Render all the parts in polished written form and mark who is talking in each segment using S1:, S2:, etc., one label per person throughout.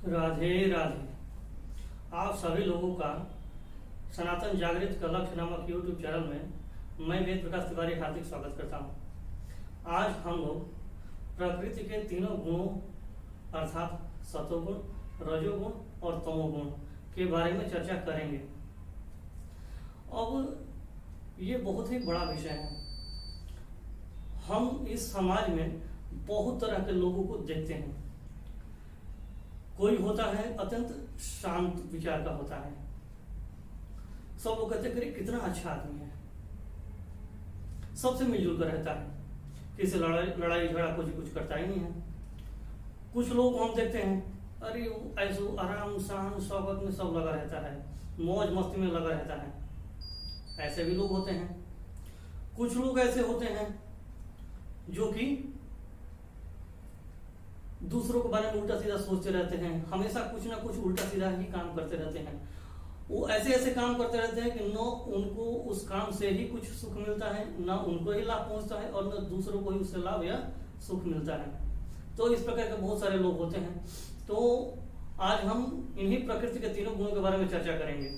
S1: राधे राधे। आप सभी लोगों का सनातन जागृत का लक्ष्य नामक यूट्यूब चैनल में मैं वेद प्रकाश तिवारी हार्दिक स्वागत करता हूं। आज हम लोग प्रकृति के तीनों गुणों अर्थात सतोगुण, रजोगुण और तमोगुण के बारे में चर्चा करेंगे। अब ये बहुत ही बड़ा विषय है। हम इस समाज में बहुत तरह के लोगों को देखते हैं। कोई होता है अत्यंत शांत विचार का होता है, सब लोग कहते हैं कितना अच्छा आदमी है, सबसे मिलजुल कर रहता है, किसी लड़ाई झगड़ा कुछ करता ही नहीं है। कुछ लोग हम देखते हैं अरे ऐसे आराम शान शौकत में सब लगा रहता है, मौज मस्ती में लगा रहता है, ऐसे भी लोग होते हैं। कुछ लोग ऐसे होते हैं जो कि दूसरों के बारे में उल्टा सीधा सोचते रहते हैं, हमेशा कुछ ना कुछ उल्टा सीधा ही काम करते रहते हैं। वो ऐसे ऐसे काम करते रहते हैं कि न उनको उस काम से ही कुछ सुख मिलता है, न उनको ही लाभ पहुंचता है और न दूसरों को ही उससे लाभ या सुख मिलता है। तो इस प्रकार के बहुत सारे लोग होते हैं। तो आज हम इन्हीं प्रकृति के तीनों गुणों के बारे में चर्चा करेंगे।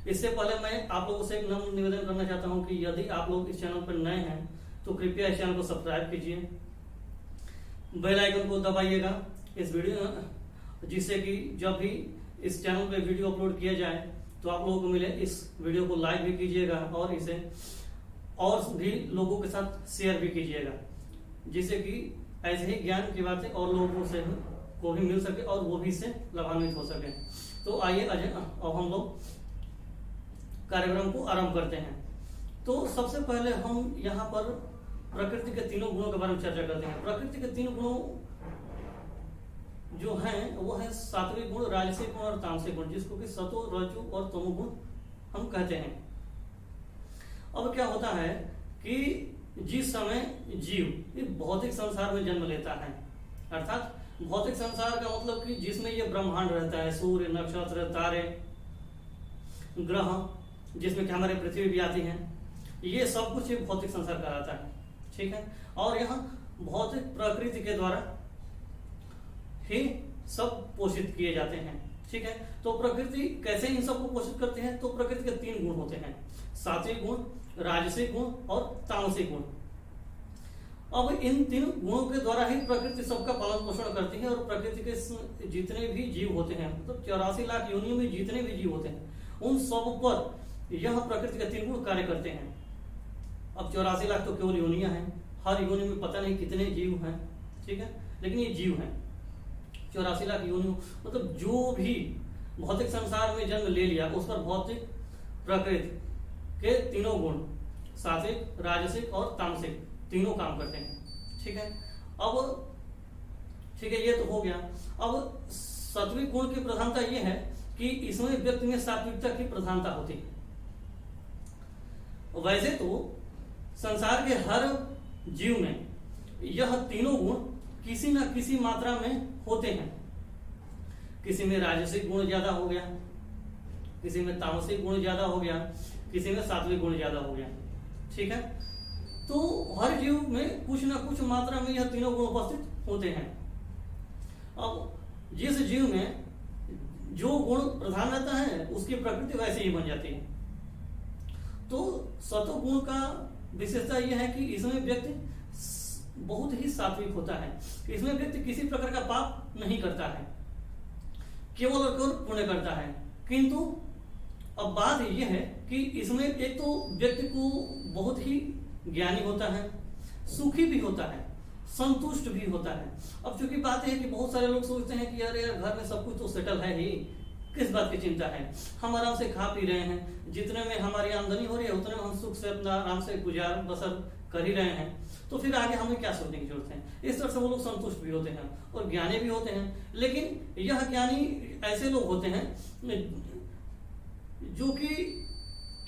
S1: इससे पहले मैं आप लोगों से एक नम्र निवेदन करना चाहता हूं कि यदि आप लोग इस चैनल पर नए हैं तो कृपया इस चैनल को सब्सक्राइब कीजिए, बेल आइकन को दबाइएगा इस वीडियो, जिससे कि जब भी इस चैनल पे वीडियो अपलोड किया जाए तो आप लोगों को मिले। इस वीडियो को लाइक भी कीजिएगा और इसे और भी लोगों के साथ शेयर भी कीजिएगा, जिससे कि ऐसे ही ज्ञान की बातें और लोगों से को भी मिल सके और वो भी इससे लाभान्वित हो सके। तो आइए अब हम लोग कार्यक्रम को आरंभ करते हैं। तो सबसे पहले हम यहाँ पर प्रकृति के तीनों गुणों के बारे में चर्चा करते हैं। प्रकृति के तीन गुणों जो हैं वो है सात्विक गुण, राजसिक गुण और तामसिक गुण, जिसको कि सतो, रजो और तमोगुण हम कहते हैं। अब क्या होता है कि जिस समय जीव इस भौतिक संसार में जन्म लेता है, अर्थात भौतिक संसार का मतलब कि जिसमें ये ब्रह्मांड रहता है, सूर्य, नक्षत्र, तारे, ग्रह, जिसमें कि हमारे पृथ्वी भी आती है, ये सब कुछ एक भौतिक संसार कहलाता है। ठीक है। और यह भौतिक प्रकृति के द्वारा ही सब पोषित किए जाते हैं। ठीक है। तो प्रकृति कैसे इन सबको पोषित करते हैं? तो प्रकृति के तीन गुण होते हैं, सात्विक गुण, राजसिक गुण और तामसिक गुण। अब इन तीन गुणों के द्वारा ही प्रकृति सबका पालन पोषण करती है और प्रकृति के जितने भी जीव होते हैं, मतलब 84 लाख योनियों में जितने भी जीव होते हैं, उन सब पर यह प्रकृति के तीन गुण कार्य करते हैं। अब 84 लाख तो केवल योनियां हैं, हर योनि में पता नहीं कितने जीव हैं। ठीक है। लेकिन ये जीव हैं 84 लाख योनियों, मतलब जो भी भौतिक संसार में जन्म ले लिया उस पर भौतिक प्रकृति के तीनों गुण, सात्विक, राजसिक और तामसिक, तीनों काम करते हैं। ठीक है। अब ठीक है, ये तो हो गया। अब सात्विक गुण की प्रधानता यह है कि इसमें व्यक्ति में सात्विकता की प्रधानता होती है। वैसे तो संसार के हर जीव में यह तीनों गुण किसी न किसी मात्रा में होते हैं। किसी में राजसिक गुण ज्यादा हो गया, किसी में तामसिक गुण ज्यादा हो गया, किसी में सात्विक गुण ज्यादा हो गया। ठीक है। तो हर जीव में कुछ न कुछ मात्रा में यह तीनों गुण उपस्थित होते हैं। अब जिस जीव में जो गुण प्रधान रहता है उसकी प्रकृति वैसे ही बन जाती है। तो सतोगुण का विशेषता यह है कि इसमें व्यक्ति बहुत ही सात्विक होता है। इसमें व्यक्ति किसी प्रकार का पाप नहीं करता है, केवल और केवल पुण्य करता है। किंतु अब बात यह है कि इसमें एक तो व्यक्ति को बहुत ही ज्ञानी होता है, सुखी भी होता है, संतुष्ट भी होता है। अब चूंकि बात है कि बहुत सारे लोग सोचते हैं कि यार घर में सब कुछ तो सेटल है ही, किस बात की चिंता है, हम आराम से खा पी रहे हैं, जितने में हमारी आमदनी हो रही है उतने में हम सुख से अपना आराम से गुजार बसर कर ही रहे हैं, तो फिर आगे हमें क्या सोचने की जरूरत है। इस तरह से वो लोग संतुष्ट भी होते हैं और ज्ञानी भी होते हैं। लेकिन यह ज्ञानी ऐसे लोग होते हैं जो कि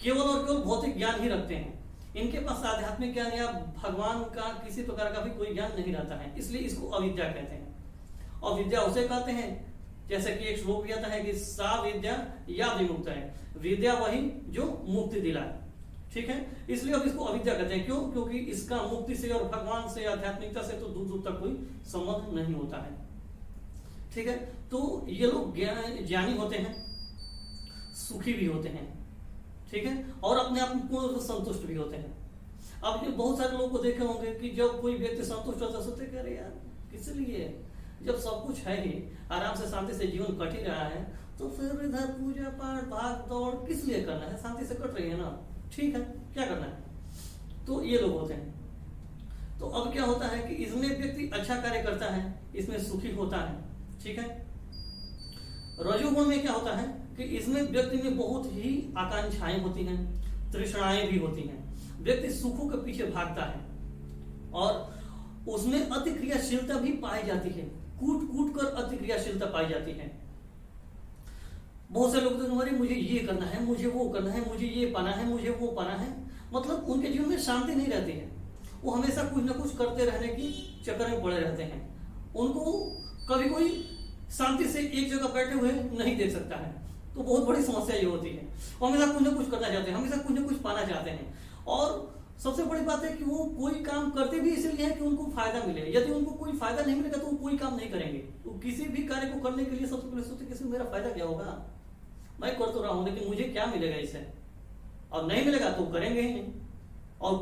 S1: केवल और केवल भौतिक ज्ञान ही रखते हैं, इनके पास आध्यात्मिक ज्ञान या भगवान का किसी प्रकार का भी कोई ज्ञान नहीं रहता है, इसलिए इसको अविद्या कहते हैं। अविद्या उसे कहते हैं जैसे कि एक श्लोक भी आता है कि सा विद्या या विमुक्त है, विद्या वही जो मुक्ति दिलाए। ठीक है, इसलिए अब इसको अविद्या कहते हैं। क्यों? क्योंकि इसका मुक्ति से और भगवान से, आध्यात्मिकता से तो दूर दूर तक कोई संबंध नहीं होता है। ठीक है, तो ये लोग ज्ञानी होते हैं, सुखी भी होते हैं, ठीक है, और अपने आप में पूर्ण रूप से संतुष्ट भी होते हैं। अब ये बहुत सारे लोगों को देखे होंगे कि जब कोई व्यक्ति संतुष्ट होता है सोचते कह रहे यार किस लिए, जब सब कुछ है ही, आराम से शांति से जीवन कट ही रहा है, तो फिर इधर पूजा पाठ भाग दौड़ किस लिए करना है, शांति से कट रही है ना, ठीक है, क्या करना है। तो ये लोग होते हैं। तो अब क्या होता है कि इसमें व्यक्ति अच्छा कार्य करता है, इसमें सुखी होता है, ठीक है। रजोगुण में क्या होता है कि इसमें व्यक्ति में बहुत ही आकांक्षाएं होती हैं, तृष्णाएं भी होती हैं, व्यक्ति सुखों के पीछे भागता है और उसमें अति क्रियाशीलता भी पाई जाती है, कूट कूट कर अति क्रियाशीलता पाई जाती है। बहुत से लोग तो अरे मुझे ये करना है, मुझे वो करना है, मुझे ये पाना है, मुझे वो पाना है, मतलब उनके जीवन में शांति नहीं रहती है, वो हमेशा कुछ ना कुछ करते रहने की चक्कर में पड़े रहते हैं। उनको कभी कोई शांति से एक जगह बैठे हुए नहीं देख सकता है, तो बहुत बड़ी समस्या ये होती है। वो हमेशा कुछ ना कुछ करना चाहते हैं, हमेशा कुछ ना कुछ पाना चाहते हैं, और सबसे बड़ी बात है कि वो कोई काम करते भी इसलिए है कि उनको फायदा मिले। यदि उनको कोई फायदा नहीं मिलेगा तो वो कोई काम नहीं करेंगे। तो किसी भी कार्य को करने के लिए सबसे पहले सोचते किसी मेरा फायदा क्या होगा, मैं कर तो रहा हूं लेकिन मुझे क्या मिलेगा इससे, और नहीं मिलेगा तो करेंगे ही नहीं, और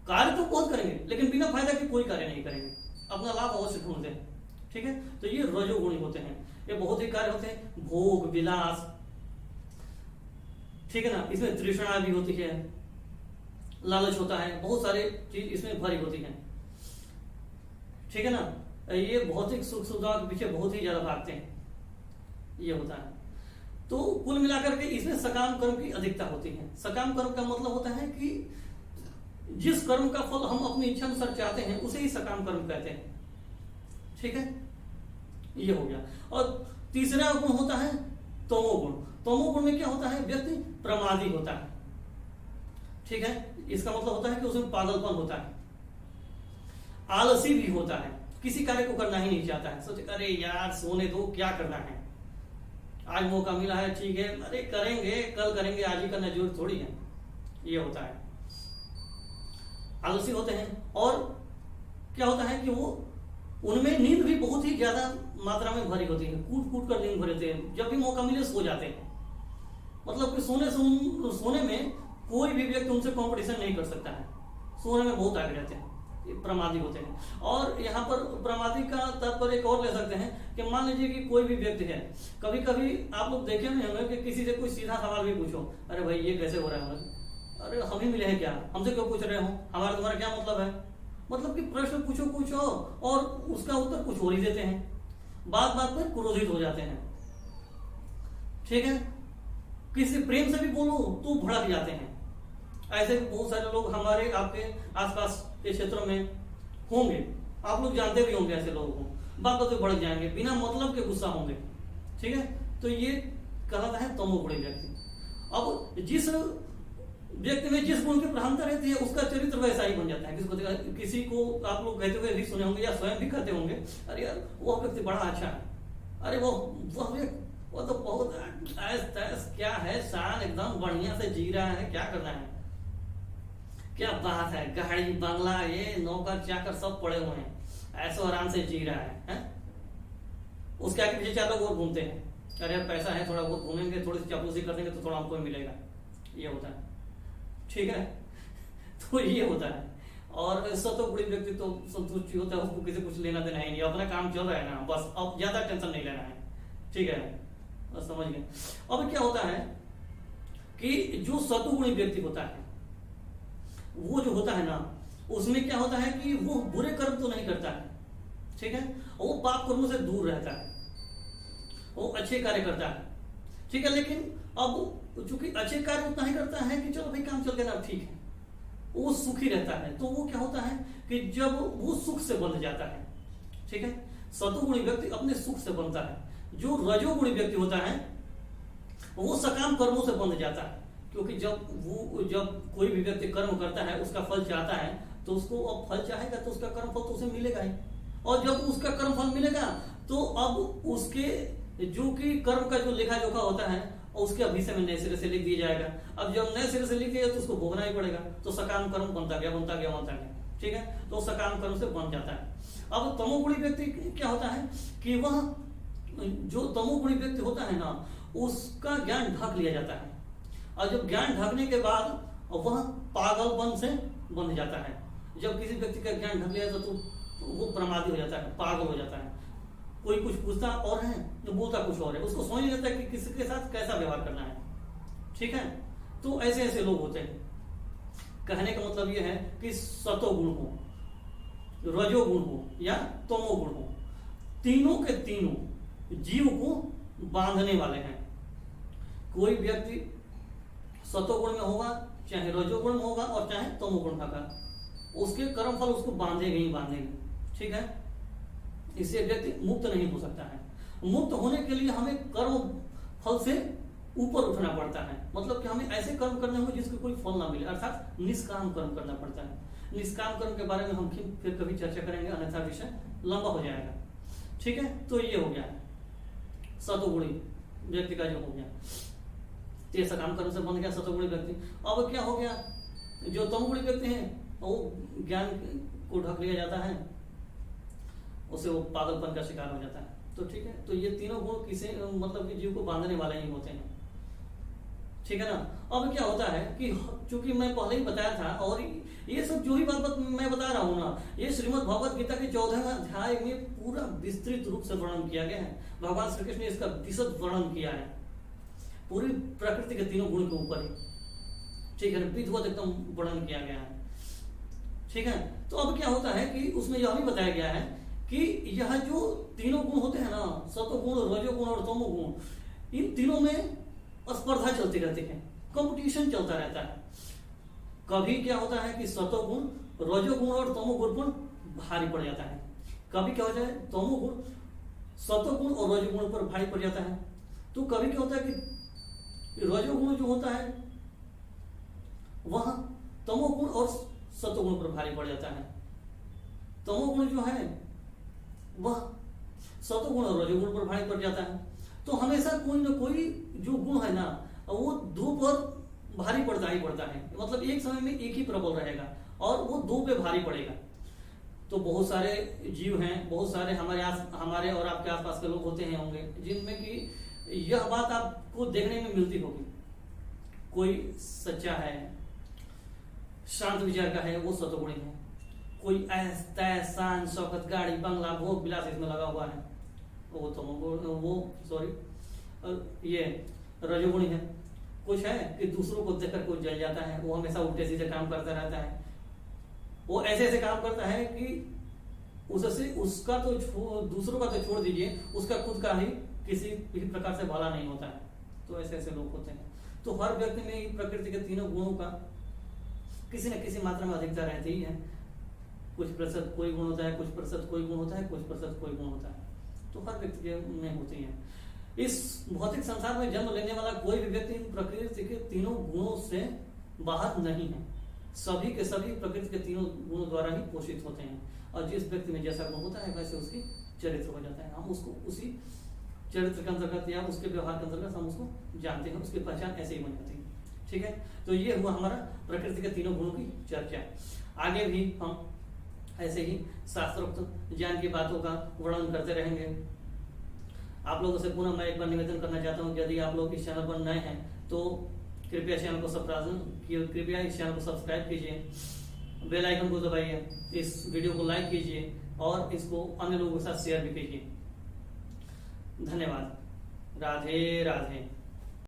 S1: कार्य तो बहुत करेंगे लेकिन बिना फायदा के कोई कार्य नहीं करेंगे, अपना लाभ अवश्य ढूंढते हैं, ठीक है। तो ये रजोगुणी होते हैं, ये बहुत ही कार्य होते हैं, भोग विलास, ठीक है ना, इसमें तृष्णा भी होती है, लालच होता है, बहुत सारे चीज इसमें भरी होती है, ठीक है ना। ये भौतिक सुख सुविधा के पीछे बहुत ही ज्यादा भागते हैं, ये होता है। तो कुल मिलाकर के इसमें सकाम कर्म की अधिकता होती है। सकाम कर्म का मतलब होता है कि जिस कर्म का फल हम अपनी इच्छा अनुसार चाहते हैं उसे ही सकाम कर्म कहते हैं, ठीक है, ये हो गया। और तीसरा गुण होता है तमोगुण। तमोगुण में क्या होता है, व्यक्ति प्रमादी होता है, ठीक है, इसका मतलब होता है कि उसमें पागलपन होता है, आलसी भी होता है, किसी कार्य को करना ही नहीं चाहता है, सोचे अरे यार सोने दो, क्या करना है, आज मौका मिला है, ठीक है, अरे करेंगे कल करेंगे, आज ही करना जरूर थोड़ी है, ये होता है, आलसी होते हैं। और क्या होता है कि वो उनमें नींद भी बहुत ही ज्यादा मात्रा में भरी होती है, कूट कूट कर नींद भरते हैं, जब भी मौका मिले सो जाते हैं, मतलब कि सोने में कोई भी व्यक्ति उनसे कंपटीशन नहीं कर सकता है, सोने में बहुत आगे रहते हैं, प्रमादी होते हैं। और यहाँ पर प्रमादी का तात्पर्य एक और ले सकते हैं कि मान लीजिए कि कोई भी व्यक्ति है, कभी कभी आप लोग देखे नहीं होंगे कि किसी से कोई सीधा सवाल भी पूछो, अरे भाई ये कैसे हो रहा है, अरे हम ही मिले हैं क्या, हमसे क्यों पूछ रहे हो, हमारा तुम्हारा क्या मतलब है, मतलब कि प्रश्न पूछो कुछ और उसका उत्तर कुछ और ही देते हैं, बात बात पर क्रोधित हो जाते हैं, ठीक है, किसी प्रेम से भी बोलो तो भड़क जाते हैं। ऐसे भी बहुत सारे लोग हमारे आपके आसपास के क्षेत्रों में होंगे, आप लोग जानते भी होंगे ऐसे लोगों को, बात बात पे भड़क जाएंगे, बिना मतलब के गुस्सा होंगे, ठीक है। तो ये कहलाता है तमोगुणी व्यक्ति। अब जिस व्यक्ति में जिस गुण की प्रधानता रहती है उसका चरित्र वैसा ही बन जाता है। किसी को आप लोग कहते हुए भी सुने होंगे या स्वयं भी कहते होंगे, अरे यार वो व्यक्ति बड़ा अच्छा है, अरे वो तो बहुत ऐस तैस क्या है, शान एकदम बढ़िया से जी रहा है, क्या करना है, क्या बात है, गाड़ी बंगला ये नौकर चाकर सब पड़े हुए हैं, ऐसो आराम से जी रहा है? उसके आगे पीछे चार लोग और घूमते हैं, अरे पैसा है थोड़ा बहुत घूमेंगे, थोड़ी सी चापलूसी कर देंगे तो थोड़ा हमको मिलेगा, ये होता है, ठीक है। तो ये होता है। और सतोगुणी व्यक्ति तो संतुष्टि होता है, उसको किसी कुछ लेना देना ही नहीं, अपना काम चल रहा है ना, बस अब ज्यादा टेंशन नहीं लेना है, ठीक है, बस समझ गए। अब क्या होता है कि जो सतोगुणी व्यक्ति होता है वो जो होता है ना, उसमें क्या होता है कि वो बुरे कर्म तो नहीं करता है, ठीक है, वो पाप कर्मों से दूर रहता है, वो अच्छे कार्य करता है, ठीक है। लेकिन अब चूंकि अच्छे कार्य उतना ही करता है कि चलो भाई काम चल गया ना, ठीक है, वो सुखी रहता है। तो वो क्या होता है कि जब वो सुख से बंध जाता है, ठीक है, सतोगुणी व्यक्ति अपने सुख से बनता है। जो रजोगुणी व्यक्ति होता है वो सकाम कर्मों से बंध जाता है, क्योंकि जब कोई भी व्यक्ति कर्म करता है उसका फल चाहता है तो उसको अब फल चाहेगा तो उसका कर्म फल तो उसे मिलेगा ही, और जब उसका कर्म फल मिलेगा तो अब उसके जो कि कर्म का जो लेखा जोखा होता है उसके विषय में नए सिरे से लिख दिया जाएगा। अब जब नए सिरे से लिख दिया तो उसको भोगना ही पड़ेगा, तो सकाम कर्म बनता गया, ठीक है, तो सकाम कर्म से बन जाता है। अब तमोगुणी व्यक्ति क्या होता है कि वह जो तमोगुणी व्यक्ति होता है ना, उसका ज्ञान ढक लिया जाता है, और जब ज्ञान ढकने के बाद वह पागलपन से बंध जाता है। जब किसी व्यक्ति का ज्ञान ढक लिया जाता तो वो प्रमादी हो जाता है, पागल हो जाता है। कोई कुछ पूछता और है, जो बोलता कुछ और है, उसको समझ नहीं आता कि किसके साथ कैसा व्यवहार करना है। ठीक है, तो ऐसे ऐसे लोग होते हैं। कहने का मतलब यह है कि सतोगुण हो, रजोगुण हो या तमोगुण हो, तीनों के तीनों जीव को बांधने वाले हैं। कोई व्यक्ति सतोगुण में होगा, चाहे रजोगुण में होगा और चाहे तमोगुण का, उसके कर्म फल उसको बांधेंगे ही बांधेंगे। ठीक है, इससे व्यक्ति मुक्त नहीं हो सकता है। मुक्त होने के लिए हमें कर्म फल से ऊपर उठना पड़ता है, मतलब कि हमें ऐसे कर्म करने होंगे जिसके कोई फल ना मिले, अर्थात निष्काम कर्म करना पड़ता है। निष्काम कर्म के बारे में हम फिर कभी चर्चा करेंगे, अन्यथा विषय लंबा हो जाएगा। ठीक है, तो ये हो गया सतोगुणी व्यक्ति का जो हो गया, तो सकाम कर्म से बन गया सतोगुणी व्यक्ति। अब क्या हो गया, जो तमोगुणी व्यक्ति हैं वो ज्ञान को ढक लिया जाता है, उसे वो पागलपन का शिकार हो जाता है। तो ठीक है, तो ये तीनों गुण किसी मतलब कि जीव को बांधने वाले ही होते हैं। ठीक है ना। अब क्या होता है कि चूंकि मैं पहले ही बताया था, और ये सब जो ही बात मैं बता रहा हूं ना, ये श्रीमद् भगवत गीता के 14वें अध्याय में पूरा विस्तृत रूप से वर्णन किया गया है। भगवान श्री कृष्ण ने इसका विशद वर्णन किया है पूरी प्रकृति के तीनों गुण के ऊपर ही। ठीक है, विधिवत एकदम वर्णन किया गया है। ठीक है, तो अब क्या होता है कि उसमें यह भी बताया गया है कि यह जो तीनों गुण होते हैं ना, सतोगुण, रजोगुण और तमोगुण, इन तीनों में स्पर्धा चलती रहती है, कंपटीशन चलता रहता है। कभी क्या होता है कि सतोगुण, रजोगुण और तमोगुण पर भारी पड़ जाता है, कभी क्या होता है तमोगुण सतोगुण और रजोगुण पर भारी पड़ जाता है। तो कभी क्या होता है कि रजोगुण जो होता है वह तमोगुण और सतोगुण पर भारी पड़ जाता है, तमोगुण जो है वह सतोगुण और रजोगुण पर भारी पड़ जाता है। तो हमेशा कोई ना कोई जो गुण है ना, वो दो पर भारी पड़ता ही पड़ता है, मतलब एक समय में एक ही प्रबल रहेगा और वो दो पे भारी पड़ेगा। तो बहुत सारे जीव हैं, बहुत सारे हमारे और आपके आसपास के लोग होते हैं होंगे, जिनमें कि यह बात आपको देखने में मिलती होगी। कोई सच्चा है, शांत विचार का है, वो सतोगुणी है। कोई ऐसा शान शौकत, गाड़ी बंगला भोग विलास इसमें लगा हुआ है, वो ये रजोगुणी है। कुछ है कि दूसरों को देखकर कोई जल जाता है, वो हमेशा उल्टे सीधे काम करता रहता है, वो ऐसे ऐसे काम करता है कि उससे उसका तो दूसरों का तो छोड़ दीजिए, उसका खुद का ही किसी भी प्रकार से भला नहीं होता है। तो ऐसे ऐसे लोग होते हैं। तो हर व्यक्ति में प्रकृति के तीनों गुणों का किसी न किसी मात्रा में अधिकता रहती ही है। कुछ प्रतिशत कोई गुण होता है, कुछ प्रतिशत कोई गुण होता है, कुछ प्रतिशत कोई गुण होता है, तो हर व्यक्ति के में होती है। इस भौतिक संसार में जन्म लेने वाला कोई भी व्यक्ति प्रकृति के तीनों गुणों से बाहर नहीं है। सभी के सभी प्रकृति के तीनों गुणों द्वारा ही पोषित होते हैं, और जिस व्यक्ति में जैसा गुण होता है वैसे उसकी चरित्र हो जाता है। हम उसको उसी चरित्र के अंतर्गत या उसके व्यवहार के अंतर्गत हम उसको जानते हैं, उसकी पहचान ऐसे ही बन जाती है। ठीक है, तो ये हुआ हमारा प्रकृति के तीनों गुणों की चर्चा। आगे भी हम ऐसे ही शास्त्रोक्त ज्ञान की बातों का वर्णन करते रहेंगे। आप लोगों से पुनः मैं एक बार निवेदन करना चाहता हूँ, यदि आप लोग इस चैनल पर नए हैं तो कृपया इस चैनल को सब्सक्राइब कीजिए, बेल आइकन को दबाइए, इस वीडियो को लाइक कीजिए और इसको अन्य लोगों के साथ शेयर भी कीजिए। धन्यवाद। राधे राधे।